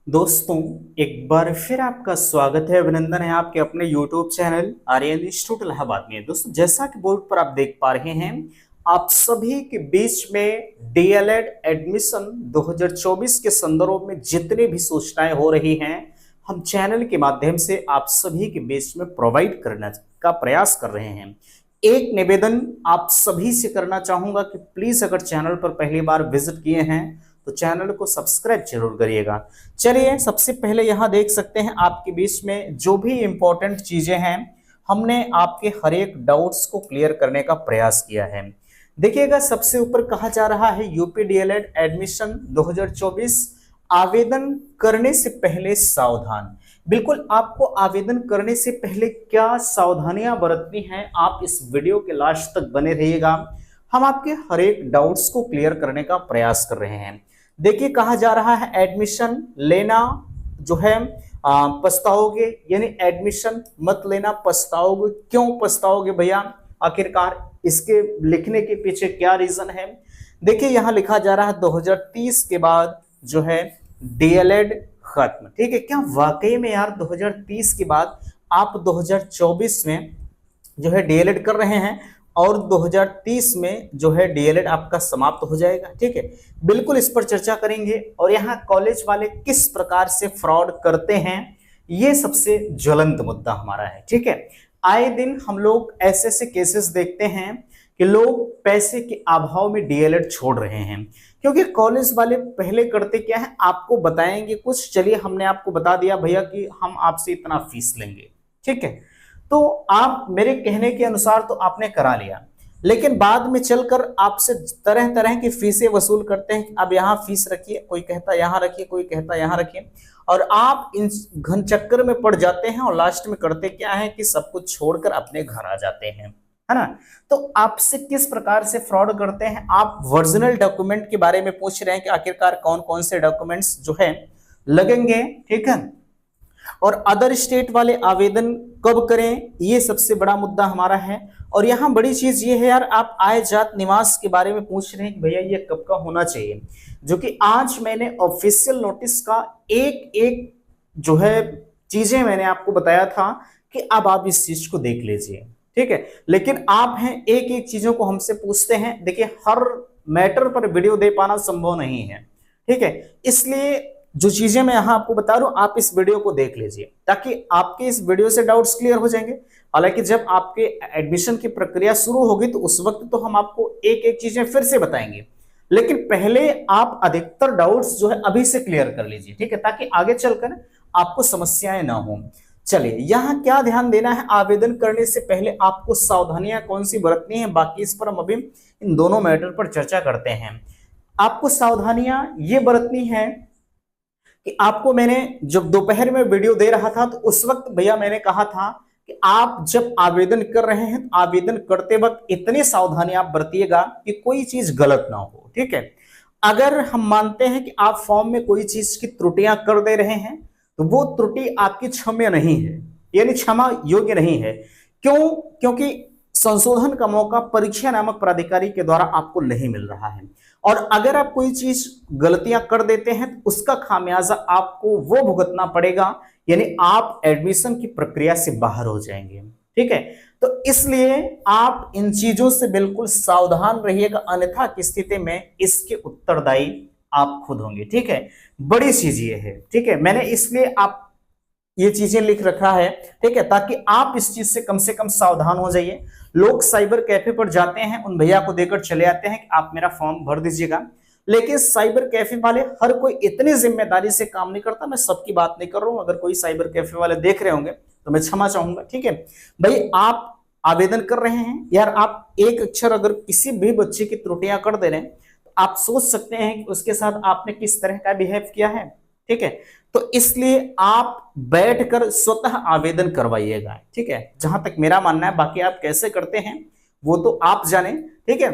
दोस्तों, एक बार फिर आपका स्वागत है, अभिनंदन है आपके अपने YouTube channel Aryan institute Allahabad में। दोस्तों, जैसा कि बोर्ड पर आप देख पा रहे हैं, आप सभी के बीच में डीएलएड एडमिशन 2024 के संदर्भ में जितने भी सूचनाएं हो रही हैं, हम चैनल के माध्यम से आप सभी के बीच में प्रोवाइड करने का प्रयास कर रहे हैं। एक निवेदन आप सभी से करना चाहूंगा कि प्लीज अगर चैनल पर पहली बार विजिट किए हैं तो चैनल को सब्सक्राइब जरूर करिएगा। चलिए, सबसे पहले यहाँ देख सकते हैं आपके बीच में जो भी इंपॉर्टेंट चीजें हैं, हमने आपके हर एक डाउट्स को क्लियर करने का प्रयास किया है। देखिएगा, सबसे ऊपर कहा जा रहा है यूपी डीएलएड एडमिशन 2024 आवेदन करने से पहले सावधान। बिल्कुल, आपको आवेदन करने से पहले क्या सावधानियां बरतनी हैं, आप इस वीडियो के लास्ट तक बने रहिएगा। हम आपके हर एक डाउट्स को क्लियर करने का प्रयास कर रहे हैं। देखिए, कहा जा रहा है एडमिशन लेना जो है पछताओगे, यानी एडमिशन मत लेना, पछताओगे। क्यों पछताओगे भैया? आखिरकार इसके लिखने के पीछे क्या रीजन है? देखिए, यहां लिखा जा रहा है 2030 के बाद जो है डीएलएड खत्म। ठीक है, क्या वाकई में यार 2030 के बाद आप 2024 में जो है डीएलएड कर रहे हैं और 2030 में जो है डीएलएड आपका समाप्त हो जाएगा? ठीक है, बिल्कुल इस पर चर्चा करेंगे। और यहाँ कॉलेज वाले किस प्रकार से फ्रॉड करते हैं, ये सबसे ज्वलंत मुद्दा हमारा है। ठीक है, आए दिन हम लोग ऐसे ऐसे केसेस देखते हैं कि लोग पैसे के अभाव में डीएलएड छोड़ रहे हैं, क्योंकि कॉलेज वाले पहले करते क्या है, आपको बताएंगे कुछ, चलिए हमने आपको बता दिया भैया कि हम आपसे इतना फीस लेंगे। ठीक है, तो आप मेरे कहने के अनुसार तो आपने करा लिया, लेकिन बाद में चलकर आपसे तरह तरह की फीसें वसूल करते हैं। अब यहाँ फीस रखिए, कोई कहता यहाँ रखिए, कोई कहता यहाँ रखिए, और आप इन घन चक्कर में पड़ जाते हैं और लास्ट में करते क्या है कि सब कुछ छोड़कर अपने घर आ जाते हैं, है ना। तो आपसे किस प्रकार से फ्रॉड करते हैं? आप ओरिजिनल डॉक्यूमेंट के बारे में पूछ रहे हैं कि आखिरकार कौन कौन से डॉक्यूमेंट्स जो है लगेंगे। ठीक है, और अदर स्टेट वाले आवेदन कब करें, ये सबसे बड़ा मुद्दा हमारा है। और यहाँ बड़ी चीज ये है यार, आप आय जात निवास के बारे में पूछ रहे हैं कि भैया ये कब का होना चाहिए, जो कि आज मैंने ऑफिशियल नोटिस का एक एक जो है चीजें मैंने आपको बताया था कि अब आप इस चीज को देख लीजिए। ठीक है, लेकिन आप हैं एक एक चीजों को हमसे पूछते हैं। देखिए, हर मैटर पर वीडियो दे पाना संभव नहीं है। ठीक है, इसलिए जो चीजें मैं यहां आपको बता रहा हूं, आप इस वीडियो को देख लीजिए ताकि आपके इस वीडियो से डाउट्स क्लियर हो जाएंगे। हालांकि जब आपके एडमिशन की प्रक्रिया शुरू होगी तो उस वक्त तो हम आपको एक एक चीजें फिर से बताएंगे, लेकिन पहले आप अधिकतर डाउट्स जो है अभी से क्लियर कर लीजिए। ठीक है, ताकि आगे चलकर आपको समस्याएं ना हो। चलिए, यहां क्या ध्यान देना है, आवेदन करने से पहले आपको सावधानियां कौन सी बरतनी है, बाकी इस पर हम अभी इन दोनों मैटर पर चर्चा करते हैं। आपको सावधानियां ये बरतनी है कि आपको, मैंने जब दोपहर में वीडियो दे रहा था तो उस वक्त भैया मैंने कहा था कि आप जब आवेदन कर रहे हैं तो आवेदन करते वक्त इतनी सावधानी आप बरतिएगा कि कोई चीज गलत ना हो। ठीक है, अगर हम मानते हैं कि आप फॉर्म में कोई चीज की त्रुटियां कर दे रहे हैं तो वो त्रुटि आपकी क्षम्य नहीं है, यानी क्षमा योग्य नहीं है। क्यों? क्योंकि संशोधन का मौका परीक्षा नामक प्राधिकारी के द्वारा आपको नहीं मिल रहा है, और अगर आप कोई चीज गलतियां कर देते हैं तो उसका खामियाजा आपको वो भुगतना पड़ेगा, यानी आप एडमिशन की प्रक्रिया से बाहर हो जाएंगे। ठीक है, तो इसलिए आप इन चीजों से बिल्कुल सावधान रहिएगा, अन्यथा की स्थिति में इसके उत्तरदायी आप खुद होंगे। ठीक है, बड़ी चीज ये है। ठीक है, मैंने इसलिए आप ये चीजें लिख रखा है। ठीक है, ताकि आप इस चीज से कम सावधान हो जाइए। लोग साइबर कैफे पर जाते हैं, उन भैया को देकर चले आते हैं कि आप मेरा फॉर्म भर दीजिएगा, लेकिन साइबर कैफे वाले हर कोई इतनी जिम्मेदारी से काम नहीं करता। मैं सबकी बात नहीं कर रहा हूं, अगर कोई साइबर कैफे वाले देख रहे होंगे तो मैं क्षमा चाहूंगा। ठीक है भाई, आप आवेदन कर रहे हैं यार, आप एक अक्षर अगर किसी भी बच्चे की त्रुटियां कर दे रहे हैं तो आप सोच सकते हैं कि उसके साथ आपने किस तरह का बिहेव किया है। ठीक है, तो इसलिए आप बैठकर स्वतः आवेदन करवाइएगा। ठीक है, जहां तक मेरा मानना है, बाकी आप कैसे करते हैं वो तो आप जाने। ठीक है,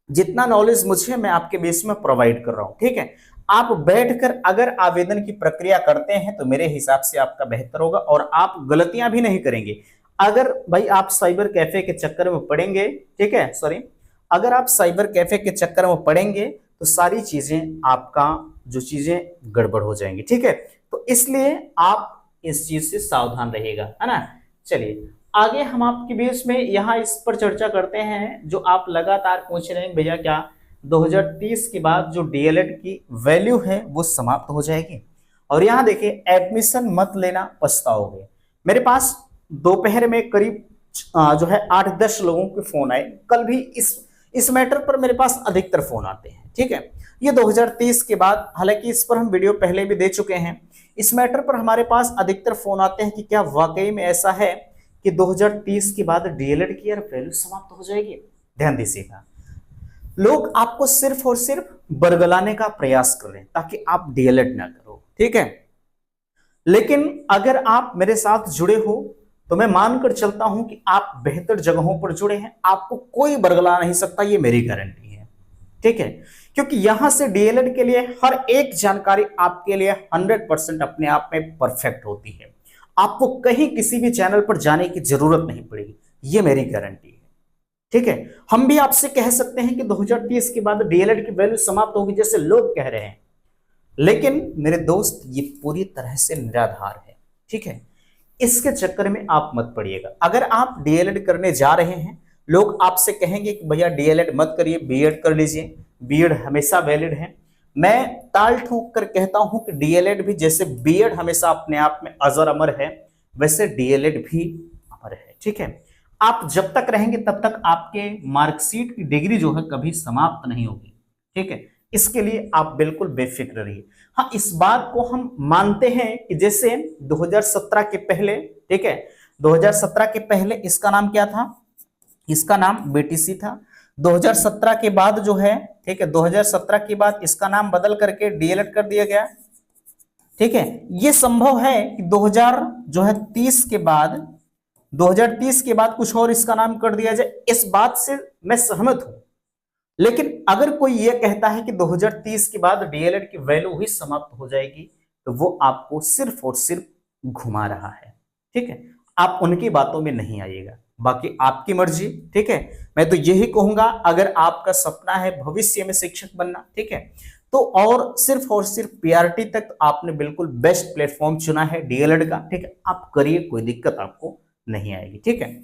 जितना नॉलेज मुझे मैं आपके बेस में प्रोवाइड कर रहा हूं। ठीक है, आप बैठकर अगर आवेदन की प्रक्रिया करते हैं तो मेरे हिसाब से आपका बेहतर होगा और आप गलतियां भी नहीं करेंगे। अगर भाई आप साइबर कैफे के चक्कर में पड़ेंगे, ठीक है, सॉरी, अगर आप साइबर कैफे के चक्कर में पड़ेंगे तो सारी चीजें आपका जो चीजें गड़बड़ हो जाएंगी। ठीक है, तो इसलिए आप इस चीज से सावधान रहिएगा, है ना। चलिए आगे हम आपके बीच में यहाँ इस पर चर्चा करते हैं, जो आप लगातार पूछ रहे हैं भैया क्या 2030 के बाद जो डीएलएड की वैल्यू है वो समाप्त हो जाएगी। और यहाँ देखिए, एडमिशन मत लेना पछताओगे। मेरे पास दोपहर में करीब जो है 8-10 लोगों के फोन आए। कल भी इस मैटर पर मेरे पास अधिकतर फोन आते हैं। ठीक है, ये 2030 के बाद, हालांकि इस पर हम वीडियो पहले भी दे चुके हैं, इस मैटर पर हमारे पास अधिकतर फोन आते हैं कि क्या वाकई में ऐसा है कि 2030 के बाद डीएलएड की वैल्यू समाप्त हो जाएगी। ध्यान दीजिएगा, लोग आपको सिर्फ और सिर्फ बरगलाने का प्रयास कर रहे हैं ताकि आप डीएलएड ना करो। ठीक है, लेकिन अगर आप मेरे साथ जुड़े हो तो मैं मानकर चलता हूं कि आप बेहतर जगहों पर जुड़े हैं, आपको कोई बरगला नहीं सकता, ये मेरी गारंटी है। ठीक है, क्योंकि यहां से डीएलएड के लिए हर एक जानकारी आपके लिए 100% अपने आप में परफेक्ट होती है। आपको कहीं किसी भी चैनल पर जाने की जरूरत नहीं पड़ेगी, ये मेरी गारंटी है। ठीक है, हम भी आपसे कह सकते हैं कि 2030 के बाद डीएलएड की वैल्यू समाप्त होगी जैसे लोग कह रहे हैं, लेकिन मेरे दोस्त ये पूरी तरह से निराधार है। ठीक है, इसके चक्कर में आप मत पड़िएगा। अगर आप डीएलएड करने जा रहे हैं, लोग आपसे कहेंगे कि भैया डीएलएड मत करिए, बीएड कर लीजिए, बीएड हमेशा वैलिड है। मैं ताल ठोक कर कहता हूं कि डीएलएड भी जैसे बीएड हमेशा अपने आप में अजर अमर है, वैसे डीएलएड भी अमर है। ठीक है, आप जब तक रहेंगे तब तक आपके मार्कशीट की डिग्री जो है कभी समाप्त नहीं होगी। ठीक है, इसके लिए आप बिल्कुल बेफिक्र रहिए। हाँ, इस बात को हम मानते हैं कि जैसे 2017 के पहले, ठीक है, 2017 के पहले इसका नाम क्या था, इसका नाम बीटीसी था। 2017 के बाद जो है, ठीक है, 2017 के बाद इसका नाम बदल करके डीएलएड कर दिया गया। ठीक है, ये संभव है कि 2030 के बाद 2030 के बाद कुछ और इसका नाम कर दिया जाए, इस बात से मैं सहमत हूं। लेकिन अगर कोई यह कहता है कि 2030 के बाद डीएलएड की वैल्यू ही समाप्त हो जाएगी, तो वो आपको सिर्फ और सिर्फ घुमा रहा है। ठीक है, आप उनकी बातों में नहीं आइएगा, बाकी आपकी मर्जी। ठीक है, मैं तो यही कहूंगा, अगर आपका सपना है भविष्य में शिक्षक बनना, ठीक है, तो और सिर्फ पीआरटी तक आपने बिल्कुल बेस्ट प्लेटफॉर्म चुना है डीएलएड का। ठीक है, आप करिए, कोई दिक्कत आपको नहीं आएगी। ठीक है,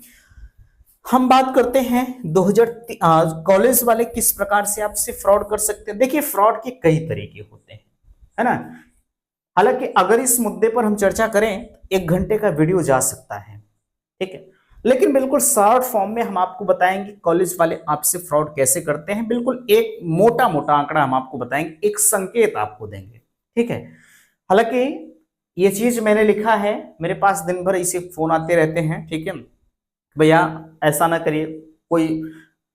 हम बात करते हैं 2000 कॉलेज वाले किस प्रकार से आपसे फ्रॉड कर सकते हैं। देखिए, फ्रॉड के कई तरीके होते हैं, है ना। हालांकि अगर इस मुद्दे पर हम चर्चा करें तो 1 घंटे का वीडियो जा सकता है। ठीक है, लेकिन बिल्कुल शॉर्ट फॉर्म में हम आपको बताएंगे कॉलेज वाले आपसे फ्रॉड कैसे करते हैं। बिल्कुल एक मोटा मोटा आंकड़ा हम आपको बताएंगे, एक संकेत आपको देंगे। ठीक है, हालांकि ये चीज मैंने लिखा है, मेरे पास दिन भर इसे फोन आते रहते हैं। ठीक है भैया, ऐसा ना करिए, कोई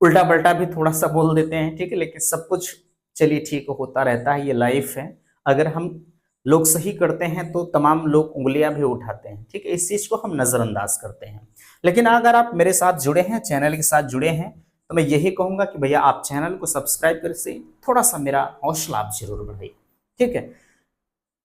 उल्टा पल्टा भी थोड़ा सा बोल देते हैं। ठीक है, लेकिन सब कुछ चलिए ठीक होता रहता है, ये लाइफ है। अगर हम लोग सही करते हैं तो तमाम लोग उंगलियां भी उठाते हैं। ठीक है, इस चीज को हम नजरअंदाज करते हैं। लेकिन अगर आप मेरे साथ जुड़े हैं, चैनल के साथ जुड़े हैं, तो मैं यही कहूंगा कि भैया आप चैनल को सब्सक्राइब कर से थोड़ा सा मेरा हौसला आप जरूर बढ़ाइए। ठीक है,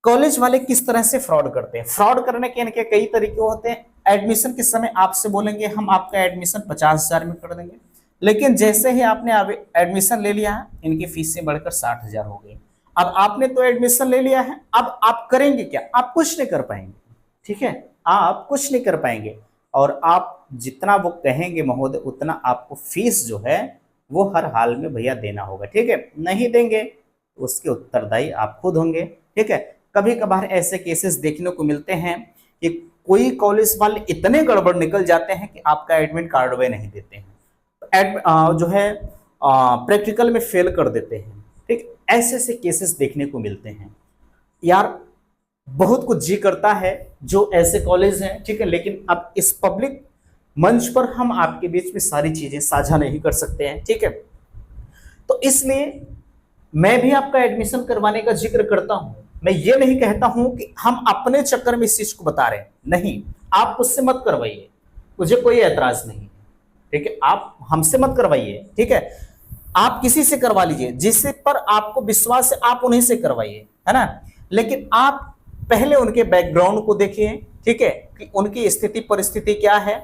कॉलेज वाले किस तरह से फ्रॉड करते हैं। फ्रॉड करने के इनके कई तरीके होते हैं। एडमिशन के समय आपसे बोलेंगे हम आपका एडमिशन 50,000 में कर देंगे, लेकिन जैसे ही आपने एडमिशन ले लिया है, इनकी फीसें बढ़कर 60,000 हो गई। अब आपने तो एडमिशन ले लिया है, अब आप करेंगे क्या, आप कुछ नहीं कर पाएंगे। ठीक है, आप कुछ नहीं कर पाएंगे, और आप जितना वो कहेंगे महोदय, उतना आपको फीस जो है वो हर हाल में भैया देना होगा। ठीक है, नहीं देंगे तो उसके उत्तरदायी आप खुद होंगे। ठीक है, कभी कभार ऐसे केसेस देखने को मिलते हैं कि कोई कॉलेज वाले इतने गड़बड़ निकल जाते हैं कि आपका एडमिट कार्ड वे नहीं देते हैं, जो है प्रैक्टिकल में फेल कर देते हैं। ठीक, ऐसे ऐसे केसेस देखने को मिलते हैं यार। बहुत कुछ जी करता है जो ऐसे कॉलेज हैं। ठीक है, लेकिन अब इस पब्लिक मंच पर हम आपके बीच में सारी चीजें साझा नहीं कर सकते हैं। ठीक है, तो इसलिए मैं भी आपका एडमिशन करवाने का जिक्र करता हूं। मैं ये नहीं कहता हूं कि हम अपने चक्कर में इस चीज को बता रहे हैं, नहीं, आप उससे मत करवाइए, मुझे कोई ऐतराज नहीं। ठीक है, आप हमसे मत करवाइए। ठीक है, आप किसी से करवा लीजिए जिससे पर आपको विश्वास है, आप उन्हीं से करवाइए, है ना। लेकिन आप पहले उनके बैकग्राउंड को देखिए। ठीक है, कि उनकी स्थिति परिस्थिति क्या है।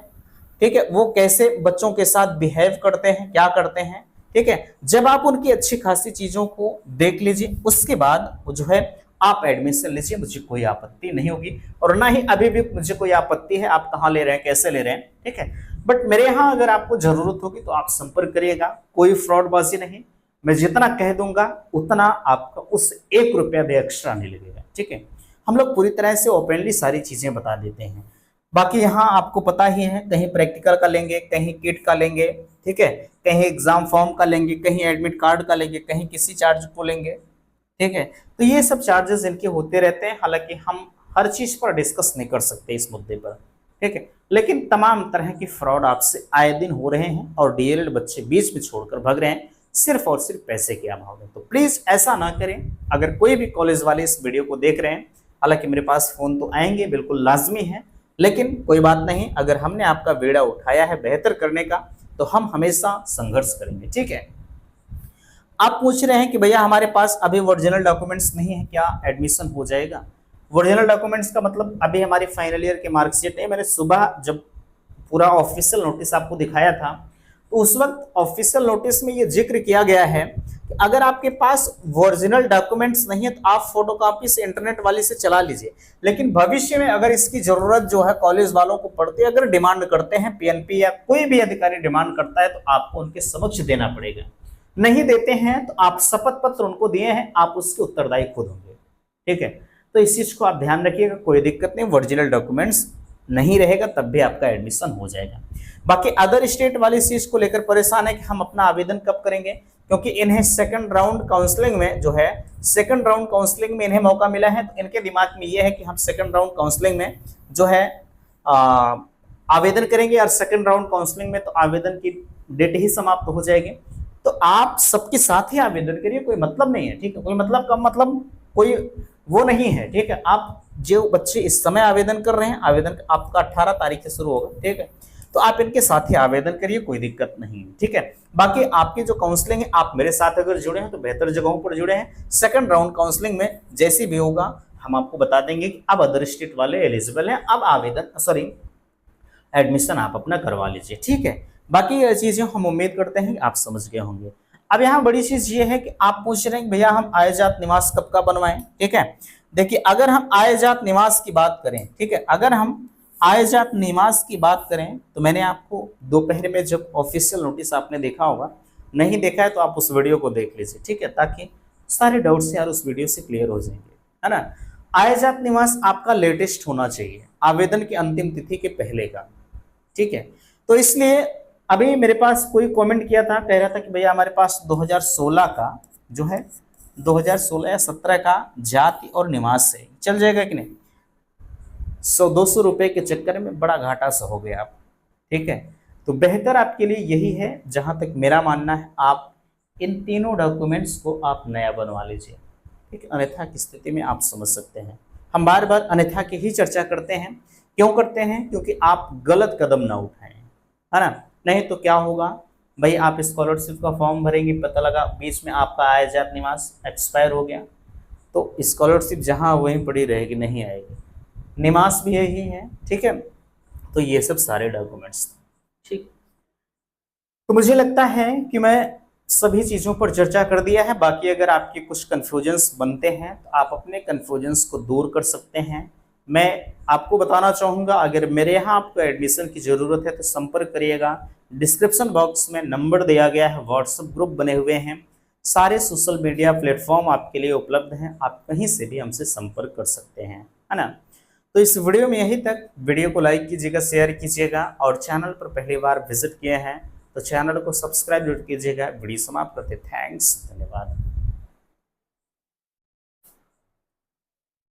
ठीक है, वो कैसे बच्चों के साथ बिहेव करते हैं, क्या करते हैं। ठीक है। जब आप उनकी अच्छी खासी चीजों को देख लीजिए, उसके बाद जो है आप एडमिशन लीजिए, मुझे कोई आपत्ति नहीं होगी, और ना ही अभी भी मुझे कोई आपत्ति है आप कहाँ ले रहे हैं, कैसे ले रहे हैं, ठीक है। बट मेरे यहाँ अगर आपको जरूरत होगी तो आप संपर्क करिएगा, कोई फ्रॉडबाजी नहीं, मैं जितना कह दूंगा उतना आपका उस 1 रुपया भी एक्स्ट्रा नहीं लगेगा, ठीक है। हम लोग पूरी तरह से ओपनली सारी चीजें बता देते हैं। बाकी यहाँ आपको पता ही है, कहीं प्रैक्टिकल का लेंगे, कहीं किट का लेंगे, ठीक है, कहीं एग्जाम फॉर्म का लेंगे, कहीं एडमिट कार्ड का लेंगे, कहीं किसी चार्ज को लेंगे, ठीक है। तो ये सब चार्जेस इनके होते रहते हैं, हालांकि हम हर चीज पर डिस्कस नहीं कर सकते इस मुद्दे पर, ठीक है। लेकिन तमाम तरह की फ्रॉड आपसे आए दिन हो रहे हैं और डीएलएड बच्चे बीच में छोड़कर भाग रहे हैं सिर्फ और सिर्फ पैसे के अभाव में। तो प्लीज ऐसा ना करें। अगर कोई भी कॉलेज वाले इस वीडियो को देख रहे हैं, हालांकि मेरे पास फोन तो आएंगे, बिल्कुल लाजमी है, लेकिन कोई बात नहीं, अगर हमने आपका बेड़ा उठाया है बेहतर करने का तो हम हमेशा संघर्ष करेंगे, ठीक है। आप पूछ रहे हैं कि भैया हमारे पास अभी ओरिजिनल डॉक्यूमेंट्स नहीं है, क्या एडमिशन हो जाएगा? ओरिजिनल डॉक्यूमेंट्स का मतलब अभी हमारी फाइनल ईयर की मार्कशीट नहीं। मैंने सुबह जब पूरा ऑफिशियल नोटिस आपको दिखाया था तो उस वक्त ऑफिशियल नोटिस में ये जिक्र किया गया है कि अगर आपके पास ओरिजिनल डॉक्यूमेंट्स नहीं है तो आप फोटोकॉपी से इंटरनेट वाले से चला लीजिए, लेकिन भविष्य में अगर इसकी जरूरत जो है कॉलेज वालों को पड़ती है, अगर डिमांड करते हैं पीएनपी या कोई भी अधिकारी डिमांड करता है तो आपको उनके समक्ष देना पड़ेगा। नहीं देते हैं तो आप शपथ पत्र उनको दिए हैं, आप उसके उत्तरदायी खुद होंगे, ठीक है। तो इस चीज को आप ध्यान रखिएगा, कोई दिक्कत नहीं, ओरिजिनल डॉक्यूमेंट्स नहीं रहेगा तब भी आपका एडमिशन हो जाएगा। बाकी अदर स्टेट वाली चीज को लेकर परेशान है कि हम अपना आवेदन कब करेंगे, क्योंकि इन्हें सेकंड राउंड काउंसलिंग में जो है, सेकंड राउंड काउंसलिंग में इन्हें मौका मिला है, तो इनके दिमाग में यह है कि हम सेकंड राउंड काउंसलिंग में जो है आवेदन करेंगे, और सेकंड राउंड काउंसलिंग में तो आवेदन की डेट ही समाप्त हो जाएगी। तो आप सबके साथ ही आवेदन करिए, कोई मतलब नहीं है, ठीक है, कोई मतलब कम मतलब कोई वो नहीं है, ठीक है। आप जो बच्चे इस समय आवेदन कर रहे हैं, आवेदन आपका 18 तारीख से शुरू होगा, ठीक है, तो आप इनके साथ ही आवेदन करिए, कोई दिक्कत नहीं है, ठीक है। बाकी आपकी जो काउंसलिंग है, आप मेरे साथ अगर जुड़े हैं तो बेहतर जगहों पर जुड़े हैं। सेकंड राउंड काउंसलिंग में जैसी भी होगा हम आपको बता देंगे कि अब अदर स्टेट वाले एलिजिबल हैं, अब आवेदन एडमिशन आप अपना करवा लीजिए, ठीक है। बाकी ये चीजें हम उम्मीद करते हैं कि आप समझ गए होंगे। अब यहाँ बड़ी चीज ये है कि आप पूछ रहे हैं भैया हम आय जात निवास कब का बनवाएं, ठीक है। देखिए अगर हम आय जात निवास की बात करें, ठीक है, अगर हम आय जात निवास की बात करें तो मैंने आपको दोपहर में जब ऑफिशियल नोटिस आपने देखा होगा, नहीं देखा है तो आप उस वीडियो को देख लीजिए, ठीक है, ताकि सारे डाउट्स यार उस वीडियो से क्लियर हो जाएंगे, है ना। आय जात निवास आपका लेटेस्ट होना चाहिए, आवेदन की अंतिम तिथि के पहले का, ठीक है। तो इसलिए अभी मेरे पास कोई कमेंट किया था, कह रहा था कि भैया हमारे पास 2016 का जो है 2016 या 17 का जाति और निवास है, चल जाएगा कि नहीं। 100-200 रुपए के चक्कर में बड़ा घाटा सा हो गया आप, ठीक है। तो बेहतर आपके लिए यही है, जहां तक मेरा मानना है, आप इन तीनों डॉक्यूमेंट्स को आप नया बनवा लीजिए, ठीक है। अन्यथा की स्थिति में आप समझ सकते हैं, हम बार बार अन्यथा की ही चर्चा करते हैं। क्यों करते हैं? क्योंकि आप गलत कदम ना उठाएं, है ना। नहीं तो क्या होगा भाई, आप स्कॉलरशिप का फॉर्म भरेंगे, पता लगा बीच में आपका आय जात निवास एक्सपायर हो गया, तो स्कॉलरशिप जहां वहीं पड़ी रहेगी, नहीं आएगी। निवास भी यही है, ठीक है। तो ये सब सारे डॉक्यूमेंट्स, ठीक। तो मुझे लगता है कि मैं सभी चीज़ों पर चर्चा कर दिया है। बाकी अगर आपके कुछ कन्फ्यूजन्स बनते हैं तो आप अपने कन्फ्यूजन्स को दूर कर सकते हैं। मैं आपको बताना चाहूँगा, अगर मेरे यहाँ आपको एडमिशन की ज़रूरत है तो संपर्क करिएगा। डिस्क्रिप्शन बॉक्स में नंबर दिया गया है, व्हाट्सएप ग्रुप बने हुए हैं, सारे सोशल मीडिया प्लेटफॉर्म आपके लिए उपलब्ध हैं, आप कहीं से भी हमसे संपर्क कर सकते हैं, है ना। तो इस वीडियो में यही तक। वीडियो को लाइक कीजिएगा, शेयर कीजिएगा, और चैनल पर पहली बार विजिट किए हैं तो चैनल को सब्सक्राइब जरूर कीजिएगा। वीडियो समाप्त करते, थैंक्स, धन्यवाद।